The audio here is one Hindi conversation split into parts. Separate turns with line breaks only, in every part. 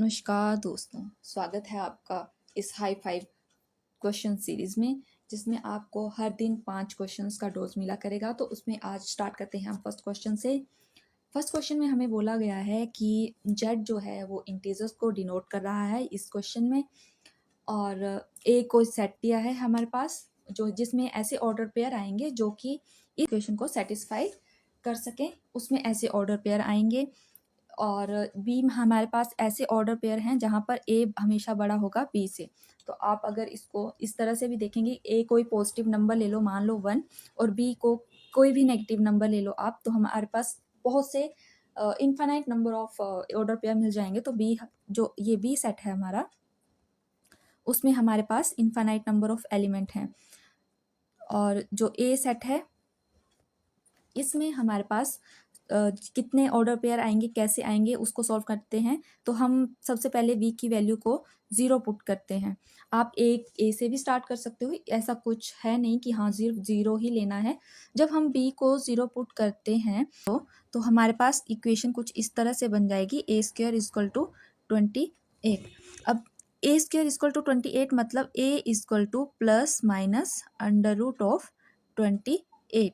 नमस्कार दोस्तों, स्वागत है आपका इस हाई फाइव क्वेश्चन सीरीज में, जिसमें आपको हर दिन 5 क्वेश्चंस का डोज मिला करेगा। तो उसमें आज स्टार्ट करते हैं हम फर्स्ट क्वेश्चन से। फर्स्ट क्वेश्चन में हमें बोला गया है कि जेड जो है वो इंटीजर्स को डिनोट कर रहा है इस क्वेश्चन में, और ए को सेट दिया है हमारे पास, जो जिसमें ऐसे ऑर्डर पेयर आएंगे जो कि इस इक्वेशन को सेटिस्फाई कर सकें, उसमें ऐसे ऑर्डर पेयर आएंगे। और बी में हमारे पास ऐसे ऑर्डर पेयर हैं जहाँ पर ए हमेशा बड़ा होगा बी से। तो आप अगर इसको इस तरह से भी देखेंगे, ए कोई पॉजिटिव नंबर ले लो, मान लो 1, और बी को कोई भी नेगेटिव नंबर ले लो आप, तो हमारे पास बहुत से infinite number of order pair मिल जाएंगे। तो बी, जो ये बी सेट है हमारा, उसमें हमारे पास इनफाइनाइट नंबर ऑफ एलिमेंट हैं। और जो ए सेट है, इसमें हमारे पास कितने ऑर्डर पेयर आएंगे, कैसे आएंगे, उसको सॉल्व करते हैं। तो हम सबसे पहले वी की वैल्यू को 0 पुट करते हैं। आप ए से भी स्टार्ट कर सकते हो, ऐसा कुछ है नहीं कि हाँ 0 ही लेना है। जब हम बी को 0 पुट करते हैं तो हमारे पास इक्वेशन कुछ इस तरह से बन जाएगी, ए स्क्वायर इक्वल टू 28। अब ए स्क्वायर इक्वल टू 28 मतलब A equal to plus minus under root of 28।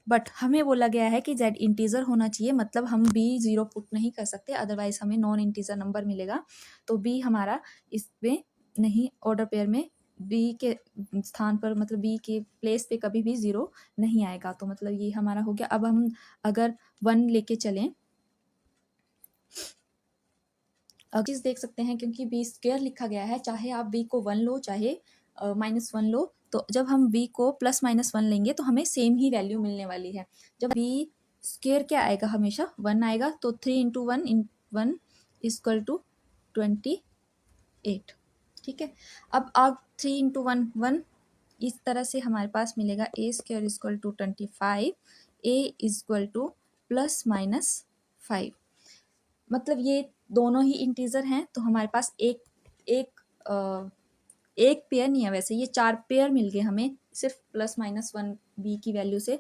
But हमें बोला गया है कि जेड इंटीजर होना चाहिए, मतलब हम बी 0 पुट नहीं कर सकते, अदरवाइज हमें नॉन इंटीजर नंबर मिलेगा। तो बी हमारा इसमें नहीं, ऑर्डर पेयर में बी के स्थान पर, मतलब बी के प्लेस पे कभी भी 0 नहीं आएगा। तो मतलब ये हमारा हो गया। अब हम अगर 1 लेके चलें, चीज देख सकते हैं, क्योंकि बी स्क्वायर लिखा गया है, चाहे आप बी को 1 लो चाहे -1 लो, तो जब हम बी को प्लस -1 लेंगे तो हमें सेम ही वैल्यू मिलने वाली है। जब बी स्क्वायर क्या आएगा, हमेशा 1 आएगा, तो 3 × 1 इक्वल टू 28। ठीक है, अब आप 3 × 1 1, इस तरह से हमारे पास मिलेगा A square equal to 25, A equal to plus minus 5। मतलब ये दोनों ही इंटीजर हैं, तो हमारे पास एक पेयर नहीं है, वैसे ये 4 पेयर मिल गए हमें सिर्फ +-1 बी की वैल्यू से।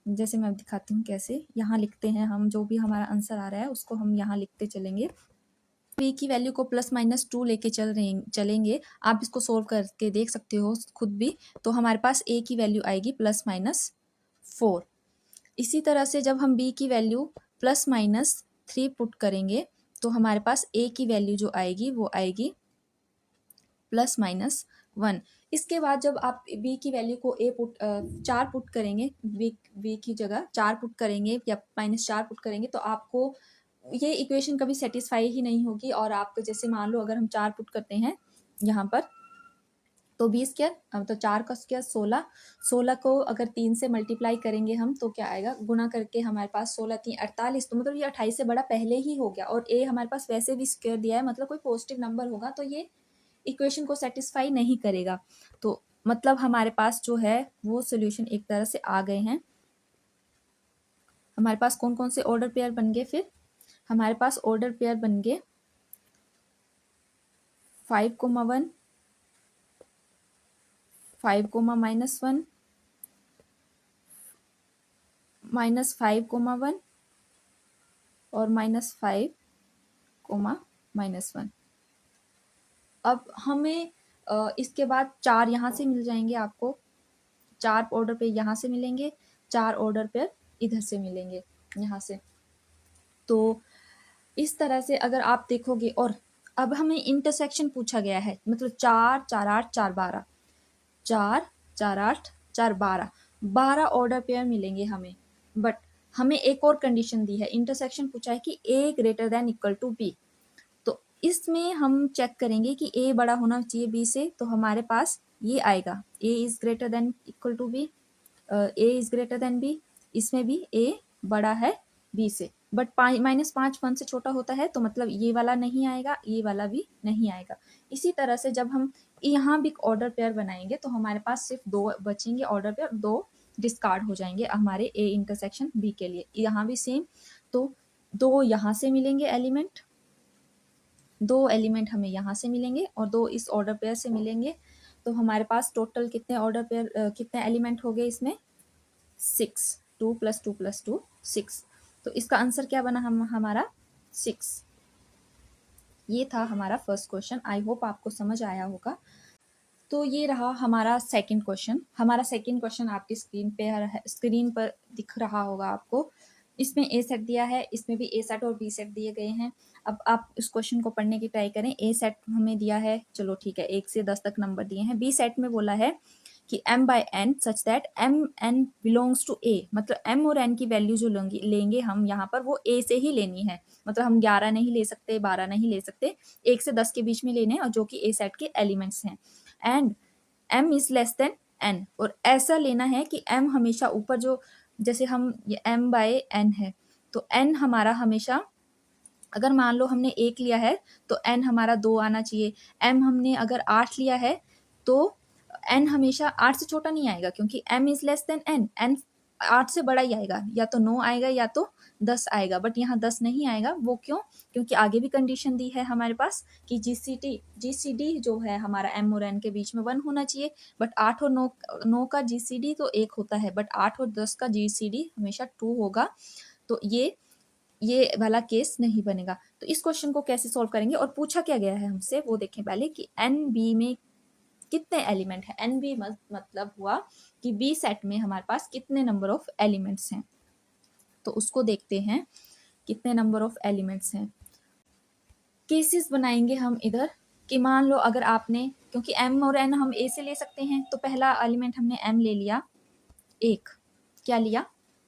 जैसे मैं दिखाती हूँ कैसे, यहाँ लिखते हैं हम, जो भी हमारा आंसर आ रहा है उसको हम यहाँ लिखते चलेंगे। बी की वैल्यू को +-2 लेके चलेंगे। आप इसको सोल्व करके देख सकते हो खुद भी। तो हमारे पास ए की वैल्यू आएगी +-4। इसी तरह से जब हम बी की वैल्यू +-3 पुट करेंगे, तो हमारे पास ए की वैल्यू जो आएगी वो आएगी +-1। इसके बाद जब आप बी की वैल्यू को 4 पुट करेंगे, बी की जगह 4 पुट करेंगे या -4 पुट करेंगे, तो आपको ये इक्वेशन कभी सेटिस्फाई ही नहीं होगी। और आपको जैसे मान लो अगर हम 4 पुट करते हैं यहाँ पर, तो 20 स्क्वायर, तो 4 का स्क्वायर 16, 16 को अगर 3 से मल्टीप्लाई करेंगे हम तो क्या आएगा, गुना करके हमारे पास 16 3 48, तो मतलब ये 28 से बड़ा पहले ही हो गया। और ए हमारे पास वैसे भी स्क्वायर दिया है, मतलब कोई पॉजिटिव नंबर होगा तो ये इक्वेशन को सेटिस्फाई नहीं करेगा। तो मतलब हमारे पास जो है वो सोल्यूशन एक तरह से आ गए हैं। हमारे पास कौन कौन से ऑर्डर पेयर बन गए, फिर हमारे पास ऑर्डर पेयर बन गए 5,1, 5, -1, -5,1 और -5, -1। अब हमें इसके बाद 4 यहाँ से मिल जाएंगे आपको, 4 ऑर्डर पे यहाँ से मिलेंगे, 4 ऑर्डर पे इधर से मिलेंगे यहाँ से। तो इस तरह से अगर आप देखोगे, और अब हमें इंटरसेक्शन पूछा गया है, मतलब 4 4 8 4 12, 4 4 8 4 12, 12 ऑर्डर पेयर मिलेंगे हमें। बट हमें एक और कंडीशन दी है, इंटरसेक्शन पूछा है कि A greater than equal to B. तो इसमें हम चेक करेंगे कि ए बड़ा होना चाहिए बी से, तो हमारे पास ये आएगा A is greater than equal to B, A is greater than B. इसमें भी ए बड़ा है बी से, बट -5 1 से छोटा होता है, तो मतलब ये वाला नहीं आएगा, ये वाला भी नहीं आएगा। इसी तरह से जब हम यहाँ भी ऑर्डर पेयर बनाएंगे तो हमारे पास सिर्फ 2 बचेंगे ऑर्डर पेयर, 2 डिस्कार्ड हो जाएंगे हमारे ए इंटरसेक्शन बी के लिए। यहाँ भी सेम, तो 2 यहाँ से मिलेंगे एलिमेंट, 2 एलिमेंट हमें यहाँ से मिलेंगे और 2 इस ऑर्डर पेयर से मिलेंगे। तो हमारे पास टोटल कितने ऑर्डर पेयर, कितने एलिमेंट हो गए इसमें, 6, 2 + 2 + 2 6। तो इसका आंसर क्या बना हमारा 6। ये था हमारा फर्स्ट क्वेश्चन। आई होप आपको समझ आया होगा। तो ये रहा हमारा सेकंड क्वेश्चन। हमारा सेकंड क्वेश्चन आपकी स्क्रीन पर दिख रहा होगा आपको। इसमें ए सेट दिया है, इसमें भी ए सेट और बी सेट दिए गए हैं। अब आप इस क्वेश्चन को पढ़ने की ट्राई करें। ए सेट हमें दिया है, चलो ठीक है, 1 से 10 तक नंबर दिए हैं। बी सेट में बोला है कि m by n such that m n belongs to a, मतलब m और n की वैल्यू जो लेंगे हम यहाँ पर वो a से ही लेनी है। मतलब हम 11 नहीं ले सकते, 12 नहीं ले सकते, 1 से 10 के बीच में लेने हैं, और जो कि a सेट के एलिमेंट्स हैं। And m is less than n, और ऐसा लेना है कि m हमेशा ऊपर, जो जैसे हम ये m बाय n है, तो n हमारा हमेशा, अगर मान लो हमने 1 लिया है तो n हमारा 2 आना चाहिए। m हमने अगर 8 लिया है तो n हमेशा 8 से छोटा नहीं आएगा, क्योंकि m is less than n 8 से बड़ा ही आएगा, या तो 9 आएगा या तो 10 आएगा। बट यहाँ 10 नहीं आएगा, वो क्यों? क्योंकि आगे भी कंडीशन दी है हमारे पास कि जीसीडी जो है हमारा m और n के बीच में 1 होना चाहिए। बट 8 और 9 का जीसीडी तो 1 होता है, बट 8 और 10 का जीसीडी हमेशा 2 होगा। तो ये वाला केस नहीं बनेगा। तो इस क्वेश्चन को कैसे सॉल्व करेंगे और पूछा क्या गया है हमसे, वो देखें पहले कि एन बी में कितने एलिमेंट है। एन बी मतलब हुआ कि बी सेट में हमारे पास कितने नंबर ऑफ एलिमेंट्स हैं। तो उसको देखते हैं कितने नंबर ऑफ एलिमेंट्स हैं। केसेस बनाएंगे हम इधर कि मान लो अगर आपने, क्योंकि m और n हम a से ले सकते हैं, तो पहला एलिमेंट हमने m ले लिया, 1। क्या लिया?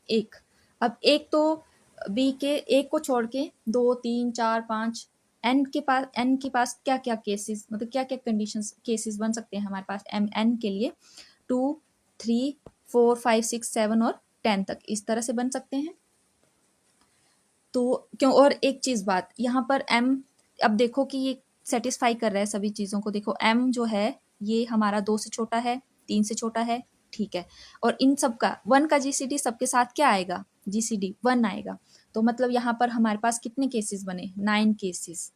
1। अब एक तो बी के एक को छोड़ के 2 3 4 5 एन के पास क्या क्या केसेस, मतलब क्या क्या कंडीशंस केसेस बन सकते हैं हमारे पास एन के लिए? 2 3 4 5 6 7 और 10 तक इस तरह से बन सकते हैं। तो क्यों, और एक चीज बात यहाँ पर m, अब देखो कि ये सेटिस्फाई कर रहा है सभी चीजों को। देखो m जो है ये हमारा 2 से छोटा है, 3 से छोटा है, ठीक है। और इन सब का 1 का जीसीडी सबके साथ क्या आएगा? जीसीडी 1 आएगा। तो मतलब यहाँ पर हमारे पास कितने केसेस बने? 9 केसेस।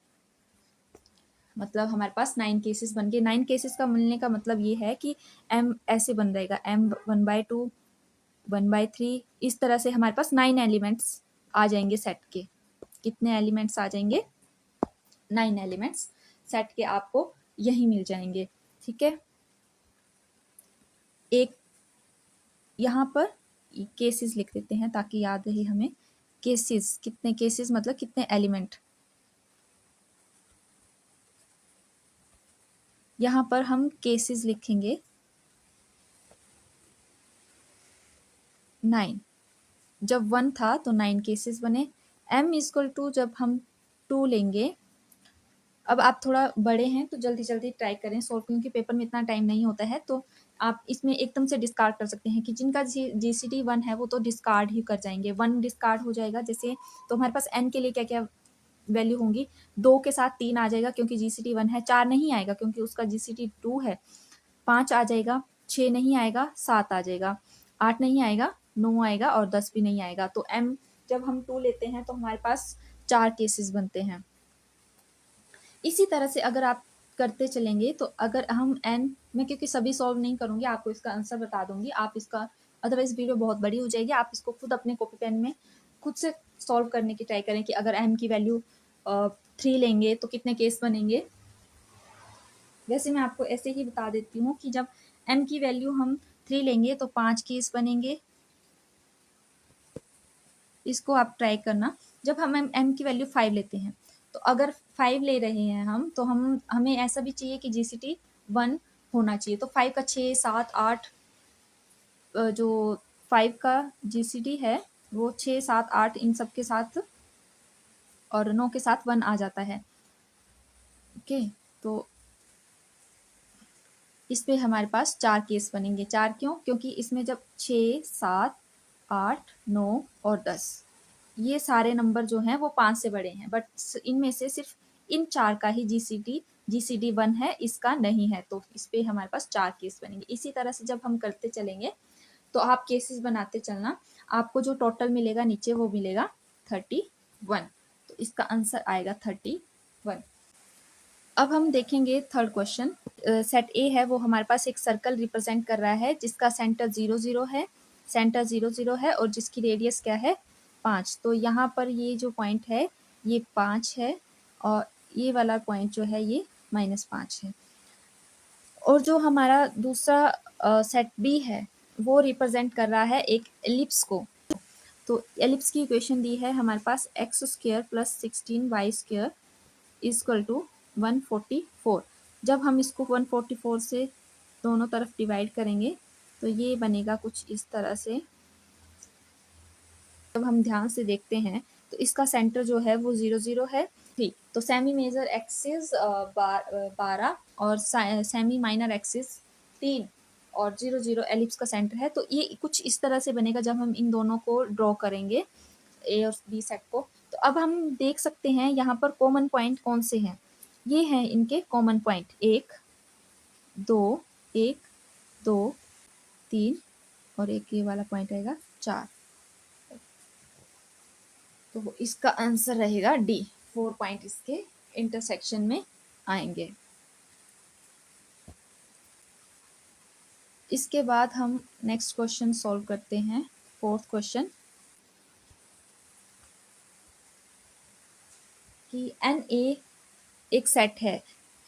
मतलब हमारे पास 9 केसेस बन गए। 9 केसेस का मिलने का मतलब ये है कि m ऐसे बन रहेगा, m 1/2 1/3, इस तरह से हमारे पास 9 एलिमेंट्स आ जाएंगे सेट के। कितने एलिमेंट्स आ जाएंगे? 9 एलिमेंट्स सेट के आपको यही मिल जाएंगे, ठीक है। एक यहाँ पर केसेस लिख देते हैं ताकि याद रहे हमें। केसेस, कितने केसेस मतलब कितने एलिमेंट। यहाँ पर हम केसेस लिखेंगे 9। जब 1 था तो 9 केसेस बने। m इक्वल टू जब हम 2 लेंगे, अब आप थोड़ा बड़े हैं तो जल्दी जल्दी ट्राई करें सॉल्व, क्योंकि पेपर में इतना टाइम नहीं होता है। तो आप इसमें एकदम से डिस्कार्ड कर सकते हैं कि जिनका जीसीडी 1 है वो तो डिस्कार्ड ही कर जाएंगे, 1 डिस्कार्ड हो जाएगा। जैसे तो हमारे पास n के लिए क्या क्या वैल्यू होंगी? 2 के साथ 3 आ जाएगा क्योंकि जीसीडी 1 है, 4 नहीं आएगा क्योंकि उसका जीसीडी 2 है, 5 आ जाएगा, 6 नहीं आएगा, 7 आ जाएगा, 8 नहीं आएगा, 9 आएगा, और 10 भी नहीं आएगा। तो m जब हम 2 लेते हैं तो हमारे पास 4 केसेस बनते हैं। इसी तरह से अगर आप करते चलेंगे तो अगर हम n में, क्योंकि सभी सॉल्व नहीं करूंगी, आपको इसका आंसर बता दूंगी, आप इसका, अदरवाइज वीडियो बहुत बड़ी हो जाएगी। आप इसको खुद अपने कॉपी पेन में खुद से सॉल्व करने की ट्राई करें कि अगर m की वैल्यू 3 लेंगे तो कितने केस बनेंगे। वैसे मैं आपको ऐसे ही बता देती हूँ कि जब m की वैल्यू हम 3 लेंगे तो 5 केस बनेंगे। इसको आप ट्राई करना। जब हम m की वैल्यू 5 लेते हैं, तो अगर 5 ले रहे हैं हम, तो हमें ऐसा भी चाहिए कि जीसीटी 1 होना चाहिए। तो 5 का 6 7 8, जो 5 का जीसीडी है वो 6 7 8 इन सब के साथ, और 9 के साथ 1 आ जाता है। ओके, तो इस पे हमारे पास 4 केस बनेंगे। 4 क्यों? क्योंकि इसमें जब 6 7 8 9 और 10, ये सारे नंबर जो हैं वो 5 से बड़े हैं, बट इनमें से सिर्फ इन 4 का ही जीसीडी 1 है, इसका नहीं है। तो इस पे हमारे पास 4 केस बनेंगे। इसी तरह से जब हम करते चलेंगे तो आप केसेस बनाते चलना, आपको जो टोटल मिलेगा नीचे वो मिलेगा 31। तो इसका आंसर आएगा 31। अब हम देखेंगे थर्ड क्वेश्चन। सेट ए है वो हमारे पास एक सर्कल रिप्रेजेंट कर रहा है जिसका सेंटर 0 0 है, सेंटर 0 0 है, और जिसकी रेडियस क्या है? 5। तो यहाँ पर ये जो पॉइंट है ये 5 है, और ये वाला पॉइंट जो है ये -5 है। और जो हमारा दूसरा सेट बी है वो रिप्रेजेंट कर रहा है एक एलिप्स को। तो एलिप्स की इक्वेशन दी है हमारे पास x² + 16y² = 144। जब हम इसको 144 से दोनों तरफ डिवाइड करेंगे तो ये बनेगा कुछ इस तरह से। जब हम ध्यान से देखते हैं तो इसका सेंटर जो है वो 0 0 है। ठीक, तो सेमी मेजर एक्सिस 12 और सेमी माइनर एक्सिस 3 और 0 0 एलिप्स का सेंटर है। तो ये कुछ इस तरह से बनेगा जब हम इन दोनों को ड्रॉ करेंगे, ए और बी सेट को। तो अब हम देख सकते हैं यहाँ पर कॉमन पॉइंट कौन से हैं। ये हैं इनके कॉमन पॉइंट 1 2 1 2 3 और एक ये वाला पॉइंट आएगा 4। तो इसका आंसर रहेगा डी, 4 पॉइंट इसके इंटरसेक्शन में आएंगे। इसके बाद हम नेक्स्ट क्वेश्चन सॉल्व करते हैं। फोर्थ क्वेश्चन कि एन ए एक सेट है,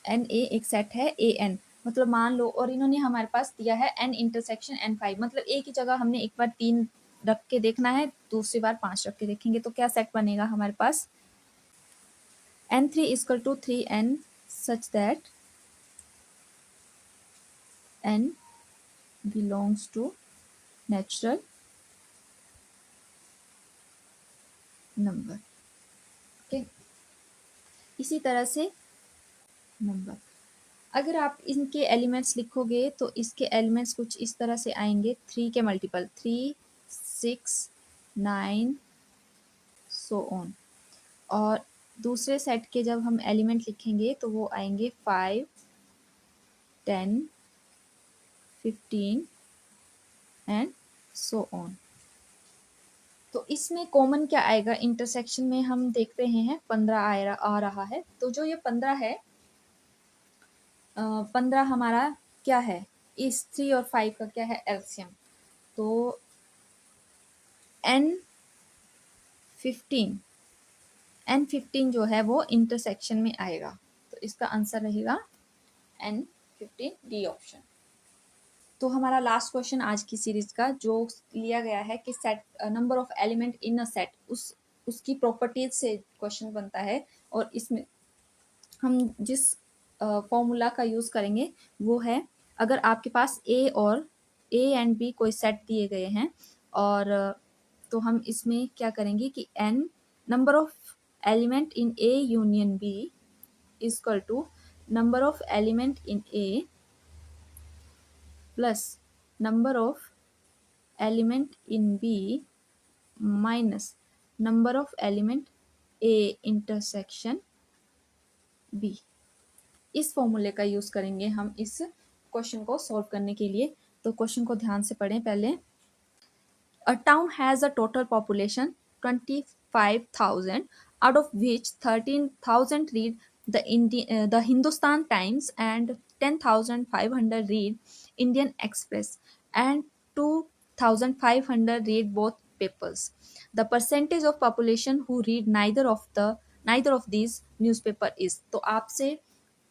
एन ए एक सेट है ए एन, मतलब मान लो, और इन्होंने हमारे पास दिया है एन इंटरसेक्शन एन 5, मतलब एक ही जगह हमने एक बार 3 रख के देखना है, दूसरी बार 5 रख के देखेंगे तो क्या सेट बनेगा हमारे पास। n3 = 3n such that n belongs to natural number। Okay, इसी तरह से नंबर, अगर आप इनके एलिमेंट्स लिखोगे तो इसके एलिमेंट्स कुछ इस तरह से आएंगे। 3 के मल्टीपल 3 6 9 सो ऑन। और दूसरे सेट के जब हम एलिमेंट लिखेंगे तो वो आएंगे 5 10 15 एंड सो ऑन। तो इसमें कॉमन क्या आएगा, इंटरसेक्शन में हम देख रहे हैं 15 आ रहा है। तो जो ये 15 है, 15 हमारा क्या है, इस 3 और 5 का क्या है, एलसीएम। तो n15 जो है वो इंटरसेक्शन में आएगा। तो इसका आंसर रहेगा n15, डी ऑप्शन। तो हमारा लास्ट क्वेश्चन आज की सीरीज का जो लिया गया है कि set number of element in a set, उसकी प्रॉपर्टीज से क्वेश्चन बनता है। और इसमें हम जिस फॉर्मूला का यूज करेंगे वो है, अगर आपके पास ए एंड बी कोई सेट दिए गए हैं, और तो हम इसमें क्या करेंगे कि n number of element in A union B equal to number of element in A plus number of element in B minus number of element A intersection B. इस फॉर्मूले का यूज करेंगे हम इस क्वेश्चन को सॉल्व करने के लिए। तो क्वेश्चन को ध्यान से पढ़ें पहले। A town has a total population 25,000, out of which 13,000 read the Hindustan Times and 10,500 read Indian Express and 2,500 read both papers. The percentage of population who read neither of these newspaper is। तो आपसे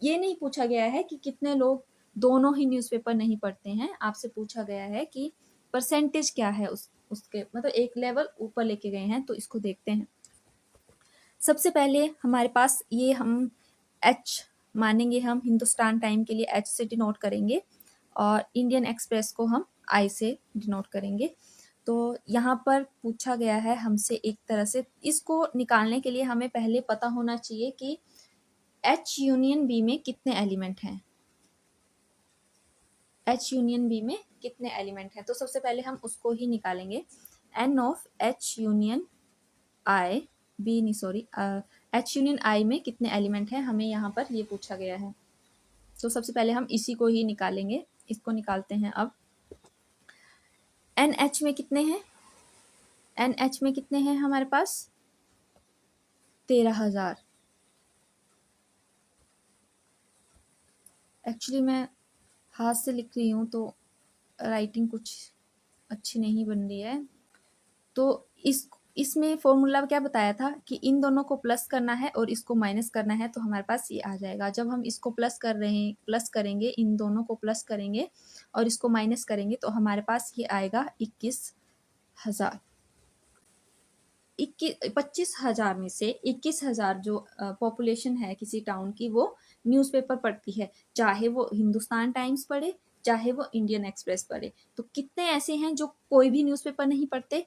ये नहीं पूछा गया है कि कितने लोग दोनों ही न्यूज़पेपर नहीं पढ़ते हैं, आपसे पूछा गया है कि परसेंटेज क्या है उसके, मतलब एक लेवल ऊपर लेके गए हैं। तो इसको देखते हैं। सबसे पहले हमारे पास ये हम एच मानेंगे, हम हिंदुस्तान टाइम के लिए एच से डिनोट करेंगे और इंडियन एक्सप्रेस को हम आई से डिनोट करेंगे। तो यहाँ पर पूछा गया है हमसे एक तरह से, इसको निकालने के लिए हमें पहले पता होना चाहिए कि एच यूनियन बी में कितने एलिमेंट हैं, एच यूनियन बी में कितने एलिमेंट हैं। तो सबसे पहले हम उसको ही निकालेंगे। N of H union I B नहीं सॉरी एच यूनियन आई में कितने एलिमेंट हैं, हमें यहाँ पर ये पूछा गया है। तो सबसे पहले हम इसी को ही निकालेंगे। इसको निकालते हैं अब। एन एच में कितने हैं, एन एच में कितने हैं हमारे पास 13,000। एक्चुअली मैं हाथ से लिख रही हूँ तो राइटिंग कुछ अच्छी नहीं बन रही है। तो इसमें फॉर्मूला क्या बताया था कि इन दोनों को प्लस करना है और इसको माइनस करना है, तो हमारे पास ये आ जाएगा। जब हम इसको प्लस कर रहे हैं, प्लस करेंगे, इन दोनों को प्लस करेंगे और इसको माइनस करेंगे, तो हमारे पास ये आएगा 21,000। 25,000 में से 21,000 जो पॉपुलेशन है किसी टाउन की, वो न्यूज़पेपर पढ़ती है, चाहे वो हिंदुस्तान टाइम्स पढ़े, चाहे वो इंडियन एक्सप्रेस पढ़े। तो कितने ऐसे हैं जो कोई भी न्यूज़पेपर नहीं पढ़ते?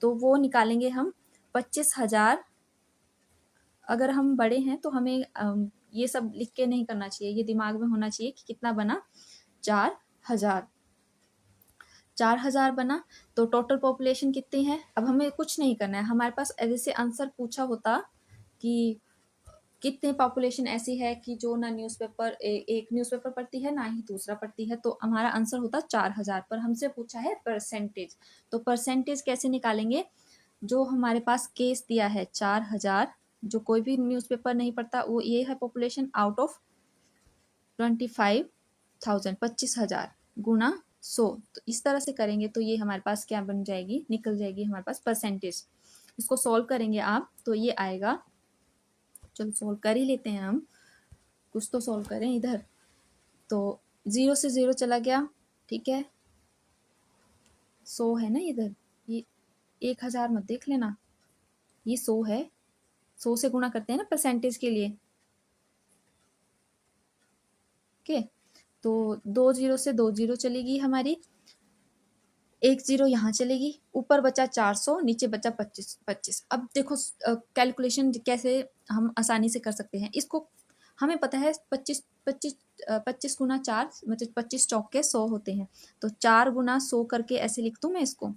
तो वो निकालेंगे हम 25,000। अगर हम बड़े हैं तो हमें ये सब लिख के नहीं करना चाहिए, ये दिमाग में होना चाहिए कि कितना बना, 4,000। 4,000 बना, तो टोटल पॉपुलेशन कितनी है? अब हमें कुछ नहीं करना है, हमारे पास जैसे आंसर पूछा होता कि कितने पॉपुलेशन ऐसी है कि जो ना न्यूज़पेपर एक न्यूज़पेपर पढ़ती है, ना ही दूसरा पढ़ती है, तो हमारा आंसर होता 4,000। पर हमसे पूछा है परसेंटेज, तो परसेंटेज कैसे निकालेंगे? जो हमारे पास केस दिया है 4,000, जो कोई भी न्यूज़पेपर नहीं पढ़ता, वो ये है पॉपुलेशन आउट ऑफ 25,000, 25,000 गुना 100। तो इस तरह से करेंगे तो ये हमारे पास क्या बन जाएगी, निकल जाएगी हमारे पास परसेंटेज। इसको सॉल्व करेंगे आप तो ये आएगा, चलो सॉल्व कर ही लेते हैं हम, कुछ तो सॉल्व करें इधर। तो 0 से 0 चला गया, ठीक है, 100 है ना इधर, ये 1,000 मत देख लेना, ये 100 है, 100 से गुणा करते हैं ना परसेंटेज के लिए। ओके, तो 2 0 से 2 0 चलेगी हमारी, 1 0 यहाँ चलेगी, ऊपर बचा 400, नीचे बचा 25। अब देखो कैलकुलेशन कैसे हम आसानी से कर सकते हैं इसको। हमें पता है 25 गुना 4 मतलब 25 चौके 100 होते हैं, तो 4 गुना 100 करके ऐसे लिख दूँ मैं इसको,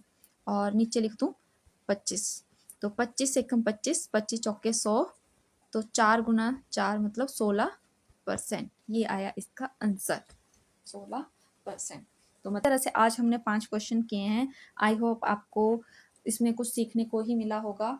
और नीचे लिख दूँ 25। तो 25 से कम 25, 25 चौके 100, तो 4 गुना 4 मतलब 16%। ये आया इसका आंसर, 16%। तो मतलब तरह से आज हमने 5 क्वेश्चन किए हैं। आई होप आपको इसमें कुछ सीखने को ही मिला होगा।